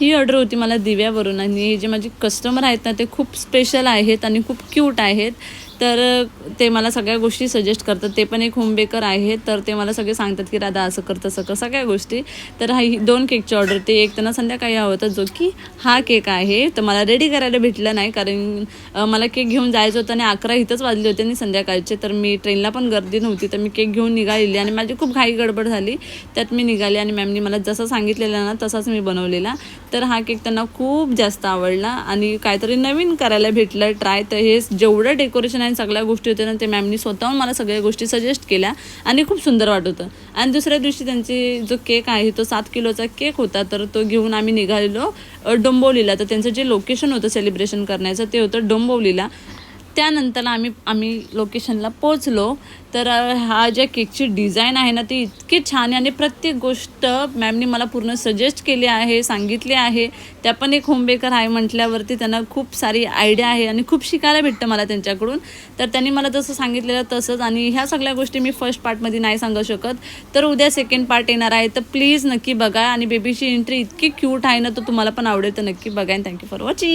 ही order होती मला दिव्यावरून आणि हे जे माझे कस्टमर आहेत ना ते खूप स्पेशल आहेत आणि खूप क्यूट आहेत. तर ते मला सगळ्या गोष्टी सजेस्ट करतात. ते पण एक होम बेकर आहेत. तर ते मला सगळे सांगतात की राधा असं कर तसं कर सगळ्या गोष्टी. तर ही 2 केकची ऑर्डर ते एक त्यांना संध्याकाळी हवं होतं जो की हा केक आहे. तर मला रेडी करायला भेटलं नाही कारण मला केक घेऊन जायचं होतं आणि 11 इथंच वाजले होते आणि संध्याकाळचे. तर मी ट्रेनला पण गर्दी नव्हती तर मी केक घेऊन निघालेली आणि माझी खूप घाई गडबड झाली. त्यात मी निघाले आणि मॅमनी मला जसं सांगितलेलं ना तसाच मी बनवलेला. तर हा केक त्यांना खूप जास्त आवडला आणि काहीतरी नवीन करायला भेटलं ट्राय. तर हे जेवढं डेकोरेशन आणि सगळ्या गोष्टी होत्या ना ते मॅमनी स्वतःहून मला सगळ्या गोष्टी सजेस्ट केल्या आणि खूप सुंदर वाटत होतं. आणि दुसऱ्या दिवशी त्यांची जो केक आहे तो 7 किलोचा केक होता. तर तो घेऊन आम्ही निघालेलो डोंबिवलीला. तर त्यांचं जे लोकेशन होतं सेलिब्रेशन करण्याचं ते होतं डोंबिवलीला. त्यानंतर आम्ही लोकेशनला पोचलो. तर हा ज्या केकची डिझाईन आहे ना ती इतकी छान आहे आणि प्रत्येक गोष्ट मॅमनी मला पूर्ण सजेस्ट केली आहे, सांगितली आहे. त्या पण एक होम बेकर आहे म्हटल्यावरती त्यांना खूप सारी आयडिया आहे आणि खूप शिकायला भेटतं मला त्यांच्याकडून. तर त्यांनी मला जसं सांगितलेलं तसंच आणि ह्या सगळ्या गोष्टी मी फर्स्ट पार्टमध्ये नाही सांगू शकत. तर उद्या सेकंड पार्ट येणार आहे तर प्लीज नक्की बघा. आणि बेबीची एंट्री इतकी क्यूट आहे ना तर तुम्हाला पण आवडेल तर नक्की बघा. आणि थँक्यू फॉर वॉचिंग.